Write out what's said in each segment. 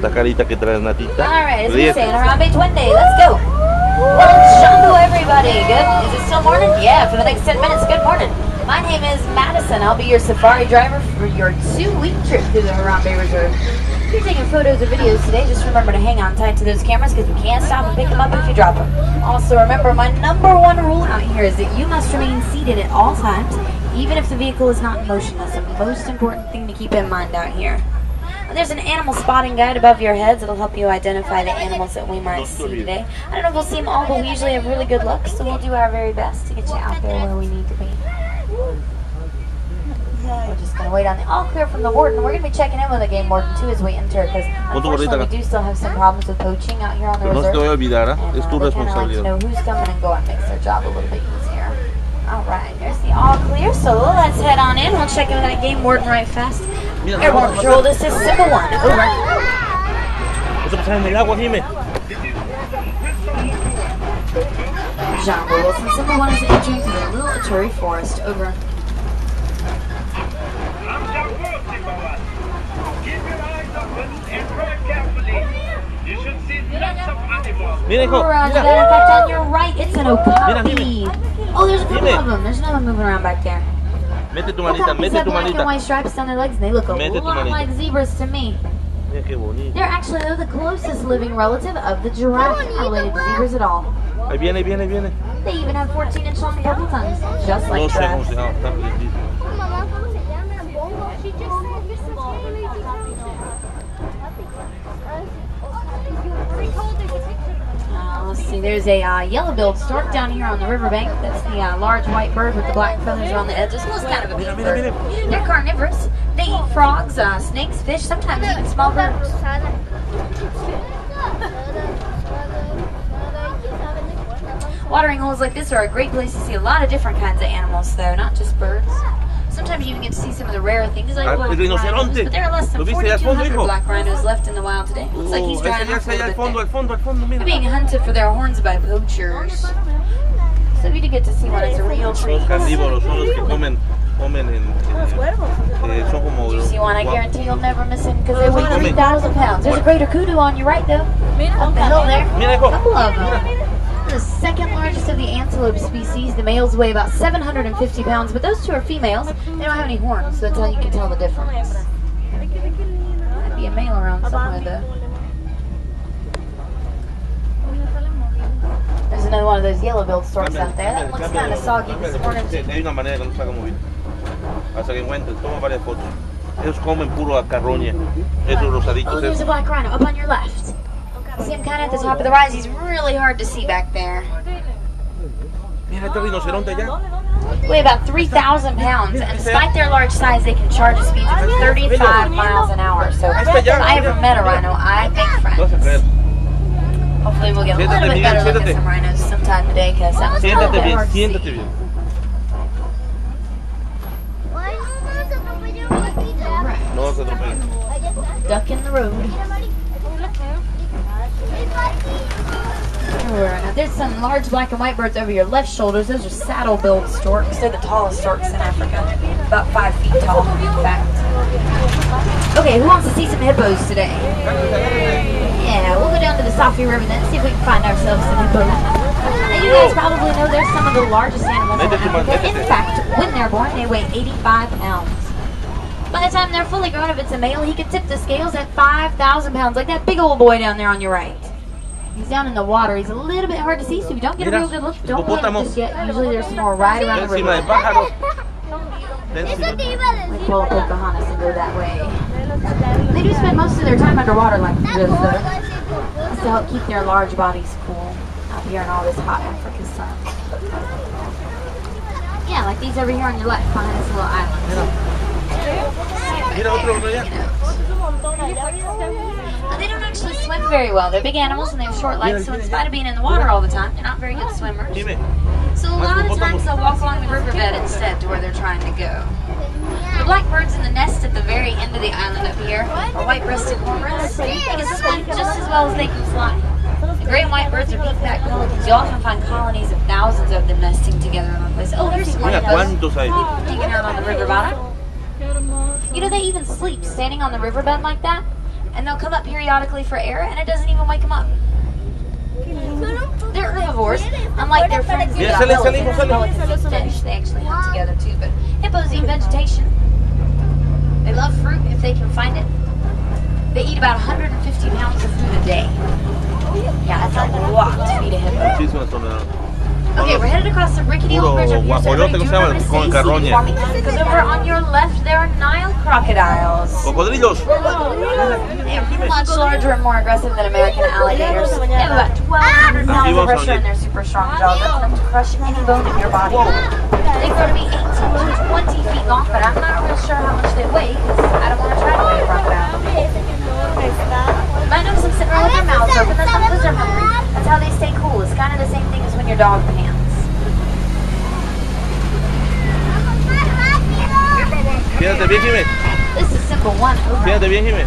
La carita que trae Natita. Alright, as we say in Harambe Twin Day, let's go. Well, Jumbo everybody, good? Is it still morning? Yeah, for the next 10 minutes, good morning. My name is Madison. I'll be your safari driver for your 2-week trip through the Harambe Reserve. If you're taking photos or videos today, just remember to hang on tight to those cameras because we can't stop and pick them up if you drop them. Also, remember, my #1 rule out here is that you must remain seated at all times, even if the vehicle is not in motion. That's the most important thing to keep in mind out here. There's an animal spotting guide above your heads that'll help you identify the animals that we might see today. I don't know if we'll see them all, but we usually have really good luck, so we'll do our very best to get you out there where we need to be. We're just going to wait on the all clear from the warden. We're going to be checking in with the game warden too as we enter, because unfortunately we do still have some problems with poaching out here on the reserve. No te voy a olvidar, ¿eh? Es tu They kind of like to know who's coming and going. Makes their job a little bit easier. Alright, there's the all clear, so let's head on in. We'll check in with that game warden right fast. Airborne Patrol, this is Symbol 1, over. Eso pasa en el agua, Jimé. John Wilson, Symbol 1 is entering through the Little Aturi Forest, over. Roger that. In fact, on your right, it's an okapi. Oh, there's a couple of them. There's another moving around back there. Mete tu manita, mete tu manita. Black and white stripes down their legs, and they look a lot like zebras to me. Mira qué bonito. They're actually the closest living relative of the giraffe, not related to zebras at all. Ahí viene, viene, viene. They even have 14-inch long purple tongues, just like giraffes. Let's see, there's a yellow-billed stork down here on the riverbank. That's the large white bird with the black feathers around the edges. Well, it's kind of a big bird. They're carnivorous. They eat frogs, snakes, fish, sometimes even small birds. Watering holes like this are a great place to see a lot of different kinds of animals, though, not just birds. Sometimes you even get to see some of the rarer things like black rhinos, but there are less than 4,200 black rhinos left in the wild today. Looks like he's drying off a little bit there. They're being hunted for their horns by poachers. So we do get to see one. It's a real treat. Los carnívoros son los que comen son como... You see one, I guarantee you'll never miss him because they weigh 3,000 pounds. There's a greater kudu on your right, though. Up the hill there. A couple of them. The second largest of the antelope species. The males weigh about 750 pounds, but those two are females. They don't have any horns, so that's how you can tell the difference. Might be a male around somewhere, though. There's another one of those yellow-billed storks out there. That looks kind of soggy this morning. Hay una manera que no se haga mover. Hasta que encuentres, toma varias fotos. Ellos comen puro carroña. Esos rosaditos. Oh, there's a black rhino up on your left. See him kind of at the top of the rise. He's really hard to see back there. Mira este rinoceronte allá. Weigh about 3,000 pounds, and despite their large size, they can charge a speed of 35 miles an hour. So if I ever met a rhino, I'd make friends. Hopefully we'll get a little bit better look at some rhinos sometime today, because that was a little bit hard to see. Siéntate bien. No se atropellen. Duck in the road. Now there's some large black and white birds over your left shoulders. Those are saddle-billed storks. They're the tallest storks in Africa. About 5 feet tall, in fact. Okay, who wants to see some hippos today? Yeah, we'll go down to the Safi River then, see if we can find ourselves some hippos. And you guys probably know they're some of the largest animals in Africa. In fact, when they're born, they weigh 85 pounds. By the time they're fully grown, if it's a male, he can tip the scales at 5,000 pounds, like that big old boy down there on your right. He's down in the water. He's a little bit hard to see, so if you don't get a real good look, don't look just yet. Usually there's some more right around the river. Like pull a Pocahontas and go that way. They do spend most of their time underwater like this, though. That's to help keep their large bodies cool out here in all this hot Africa sun. Yeah, like these over here on your left behind this little island. They don't actually swim very well. They're big animals and they have short legs, so in spite of being in the water all the time, they're not very good swimmers. So a lot of times they'll walk along the riverbed instead to where they're trying to go. The black birds in the nest at the very end of the island up here are white-breasted cormorants. They can swim just as well as they can fly. The gray and white birds are peacock pelicans. You often find colonies of thousands of them nesting together in one place. Oh, there's some hippos hanging out on the river bottom. You know, they even sleep standing on the riverbed like that. and they'll come up periodically for air, and it doesn't even wake them up. They're herbivores, unlike their friends the elephants and fish. They actually hunt together too, but hippos eat vegetation. They love fruit if they can find it. They eat about 150 pounds of food a day. Yeah, that's a lot to feed a hippo. Okay, we're headed across the rickety old bridge up here, so everybody do remember to stay seated for me, because over on your left there are Nile crocodiles. Cocodrilos. They're much larger and more aggressive than American alligators. They have about 1,200 pounds of pressure in their super strong jaws, enough to crush any bone in your body. They grow to be 18 to 20 feet long, but I'm not real sure how much they weigh, because I don't want to try to weigh a crocodile. I notice them sitting around with their mouths open. That's not because they're hungry. That's how they stay cool. It's kind of the same thing as when your dog pants. Fíjate bien, Jimé. This is simple one over. Fíjate bien, Jimé.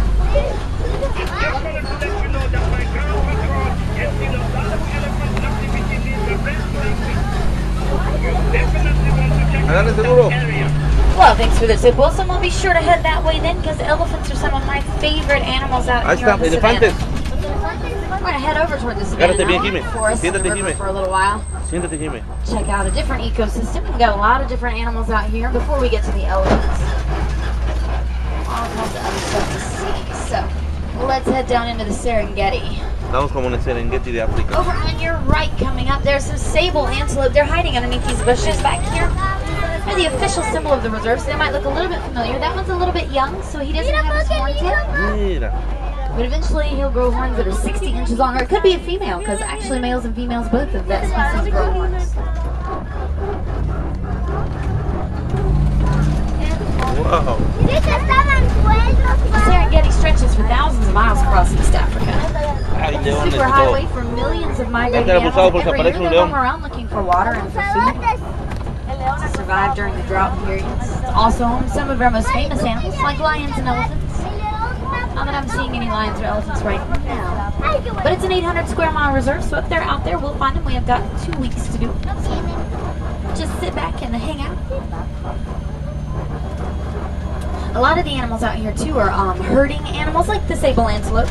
Agarre seguro. Well, thanks for the tip, Wilson. We'll be sure to head that way then, because elephants are some of my favorite animals out Ahí here in está, the savannah. elefantes. We're going to head over toward the savannah Agárrate bien, now, Jimé. forest and Siéntate, the river Jimé. for a little while. Siéntate, Jimé. Check out a different ecosystem. We've got a lot of different animals out here before we get to the elephants. All kinds of other stuff to see. So, let's head down into the Serengeti. Estamos como en el Serengeti de África. Over on your right coming up, there's some sable antelope. They're hiding underneath these bushes back here. They're the official symbol of the reserve, so they might look a little bit familiar. That one's a little bit young, so he doesn't have his horns yet. Mira. But eventually he'll grow horns that are 60 inches long, or it could be a female, because actually males and females both of that species grow horns. Wow. The Serengeti stretches for thousands of miles across East Africa. Ay, It's a leones super y highway todo. for millions of migrating Este era abusado animals porque every year. aparece un They roam león. around looking for water and for food to survive during the drought periods. It's also home to some of our most famous animals, like lions and elephants. Not that I'm seeing any lions or elephants right now. But it's an 800 square mile reserve, so if they're out there, we'll find them. We have got 2 weeks to do it. So just sit back and hang out. A lot of the animals out here too are herding animals, like the sable antelope.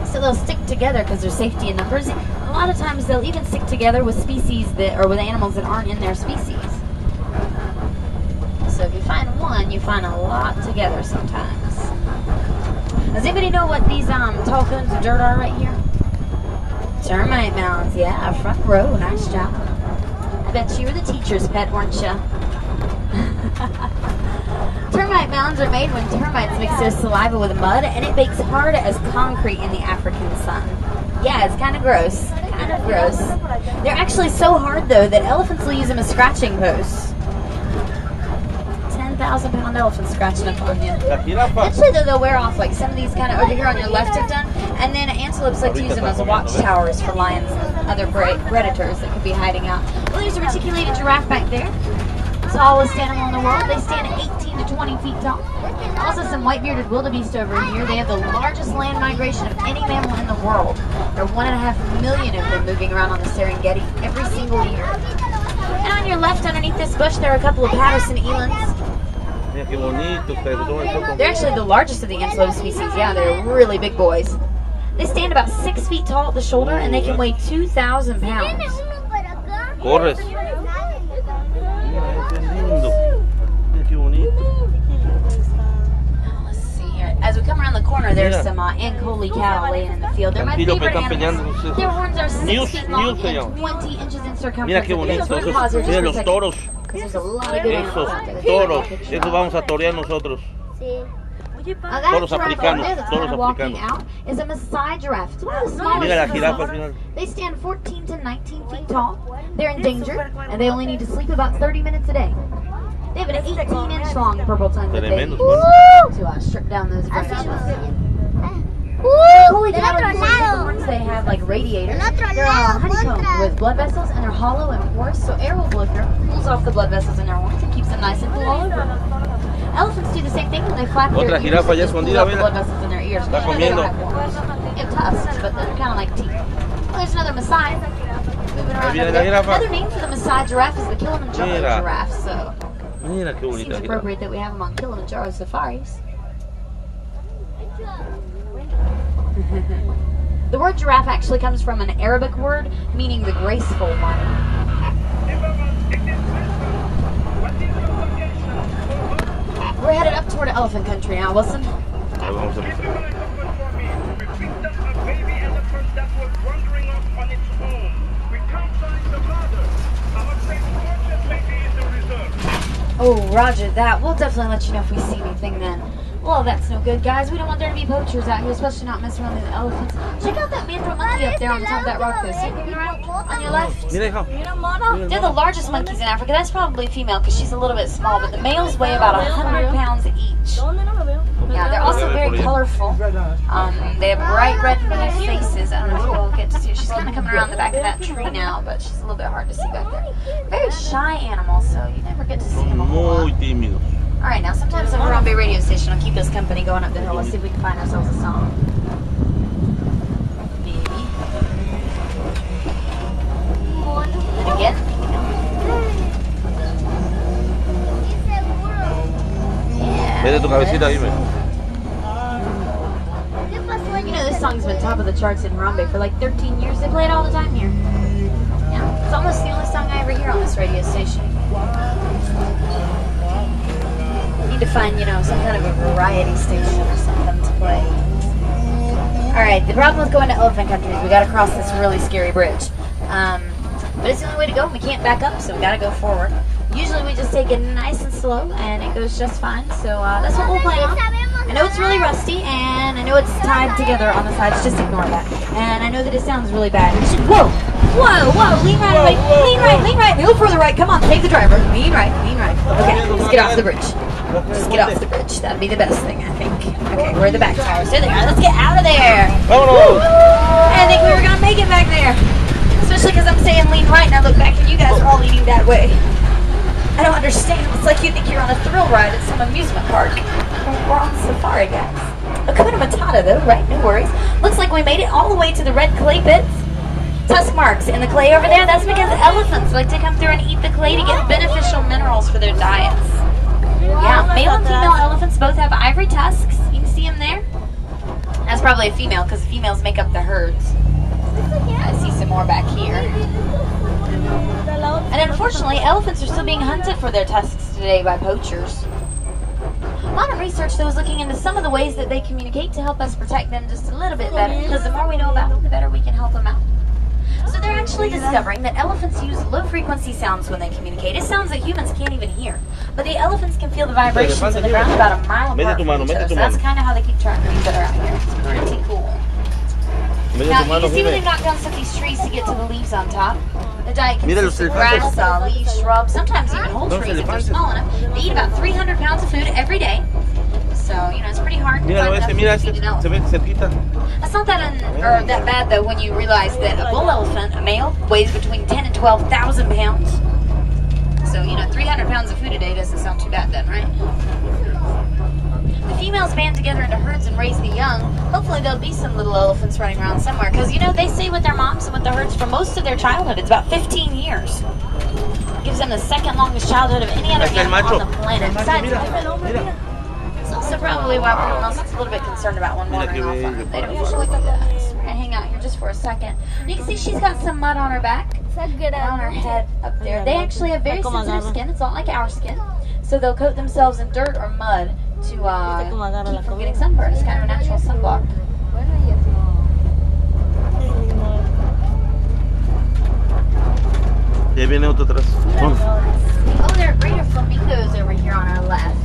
So they'll stick together because there's safety in numbers. A lot of times they'll even stick together with species that, or with animals that aren't in their species. So if you find one, you find a lot together sometimes. Does anybody know what these tall cones of dirt are right here? Termite mounds, yeah, front row, nice job. I bet you were the teacher's pet, weren't you? Termite mounds are made when termites mix their saliva with mud, and it bakes hard as concrete in the African sun. Yeah, it's kind of gross. Kind of gross. They're actually so hard, though, that elephants will use them as scratching posts. 10,000-pound elephants scratching up on you. Eventually, though, they'll wear off, like some of these kind of over here on your left have done, and then antelopes like to use them as watchtowers for lions and other predators that could be hiding out. Well, there's a reticulated giraffe back there. Tallest animal in the world. They stand 18 to 20 feet tall. Also some white-bearded wildebeest over here. They have the largest land migration of any mammal in the world. There are 1.5 million of them moving around on the Serengeti every single year. And on your left, underneath this bush, there are a couple of Patterson elands. They're actually the largest of the antelope species. Yeah, they're really big boys. They stand about 6 feet tall at the shoulder, and they can weigh 2,000 pounds. Corres. Let's see here. As we come around the corner, there's some Ankoli cattle laying in the field. They're my favorite animals. Their horns are 6 feet long and 20 inches in circumference. Mira qué bonitos. Mira los toros. There's a lot of good animals out there. Toros. Esos vamos a torear nosotros. Toros africanos. Toros Walking africanos. out is a Maasai giraffe. It's one of the smallest. Mira la jirafa al final. They stand 14 to 19 feet tall. They're endangered, and they only need to sleep about 30 minutes a day. They have an 18-inch long purple tongue that they use to strip down those branches. Holy cattle, the horns they have like radiators. They're honeycombed with blood vessels, and they're hollow and porous, so air will blow through, cools off the blood vessels in their horns, and keeps them nice and cool all over. Elephants do the same thing when they flap their ears. Jirafa ya Just cool escondida, off the blood vessels in their ears. Está They don't comiendo. have horns. They have tusks, but they're kind of like teeth. Well, there's another Maasai moving around over there. Another name for the Maasai giraffe is the Kilimanjaro giraffe, so Mira qué seems bonita. appropriate that we have them on Kilimanjaro safaris. The word giraffe actually comes from an Arabic word meaning the graceful one. We're headed up toward elephant country now, Wilson. Vamos a pisar. Oh, roger that. We'll definitely let you know if we see anything then. Well, that's no good, guys. We don't want there to be poachers out here, especially not messing around with the elephants. Check out that mandrill monkey up there on the top of that rock there. See it around on your left? Mira, hijo. They're the largest monkeys in Africa. That's probably female because she's a little bit small, but the males weigh about 100 pounds each. Yeah, they're also very colorful. They have bright red and blue faces. I don't know if you'll get to see her. She's kind of coming around the back of that tree now, but she's a little bit hard to see back there. Very shy animals, so you never get to see them a whole lot. Muy tímidos. Alright, now sometimes the Harambe radio station will keep us company going up the hill. Let's see if we can find ourselves a song. Baby. Again? Yeah. Mete tu cabecita, dime. You know, this song's been top of the charts in Harambe for like 13 years. They play it all the time here. Yeah, it's almost the only song I ever hear on this radio station. Need to find, you know, some kind of a variety station or something to play. Alright, the problem with going to elephant country is we gotta cross this really scary bridge. But it's the only way to go. We can't back up, so we gotta go forward. Usually we just take it nice and slow, and it goes just fine. So that's what we'll play on. I know it's really rusty, and I know it's tied together on the sides. Just ignore that. And I know that it sounds really bad. Whoa! Whoa! Whoa! Lean right away. Lean right. Lean right. A little further right. Come on, take the driver. Lean right. Lean right. Okay, let's get off the bridge. Just get off the bridge. That'd be the best thing, I think. Okay, where are the back tires? There they are. Let's get out of there. Vámonos. I think we were gonna make it back there. Especially because I'm saying lean right, and I look back and you guys are all leaning that way. I don't understand. It's like you think you're on a thrill ride at some amusement park. We're on safari, guys. Hakuna Matata, though, right? No worries. Looks like we made it all the way to the red clay pits. Tusk marks in the clay over there. That's because elephants like to come through and eat the clay to get beneficial minerals for their diets. Yeah, male and female elephants both have ivory tusks. You can see them there. That's probably a female because females make up the herds. I see some more back here. And unfortunately, elephants are still being hunted for their tusks today by poachers. Modern research, though, is looking into some of the ways that they communicate to help us protect them just a little bit better, because the more we know about them, the better we can help them out. So they're actually discovering that elephants use low-frequency sounds when they communicate. It sounds that humans can't even hear. But the elephants can feel the vibrations of the ground about a mile apart from each other. So that's kind of how they keep track of each other out here. It's pretty cool. Now, you can see where they've knocked down some of these trees to get to the leaves on top. The diet consists of grass, leaves, shrubs, sometimes even whole trees if they're small enough. They eat about 300 pounds of food every day. So, you know, it's pretty hard to find enough food to feed an elephant. That's not that bad, though, when you realize that a bull elephant, a male, weighs between 10 and 12,000 pounds. So, you know, 300 pounds of food a day doesn't sound too bad then, right? The females band together into herds and raise the young. Hopefully there'll be some little elephants running around somewhere. Because, you know, they stay with their moms and with the herds for most of their childhood. It's about 15 years. It gives them the second longest childhood of any other animal on the planet. Besides, it's also probably why everyone else is a little bit concerned about one wandering off on them. They don't usually do that. So we're going to hang out here just for a second. You can see she's got some mud on her back and on her head up there. They actually have very sensitive skin. It's not like our skin. So they'll coat themselves in dirt or mud to keep from getting sunburned. It's kind of a natural sunblock. Oh, there are greater flamingos over here on our left.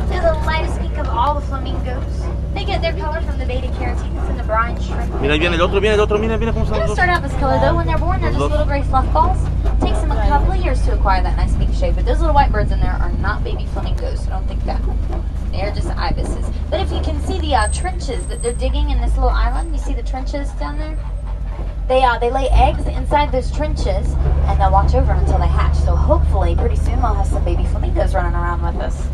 They're the lightest pink of all the flamingos. They get their color from the beta carotene that's in the brine shrimp. Mira, viene el otro, mira cómo They don't start out this color though. When they're born, they're just little gray fluff balls. It takes them a couple of years to acquire that nice pink shade, but those little white birds in there are not baby flamingos, so don't think that. They're just ibises. But if you can see the trenches that they're digging in this little island, you see the trenches down there? They lay eggs inside those trenches, and they'll watch over them until they hatch. So hopefully, pretty soon, we'll have some baby flamingos running around with us.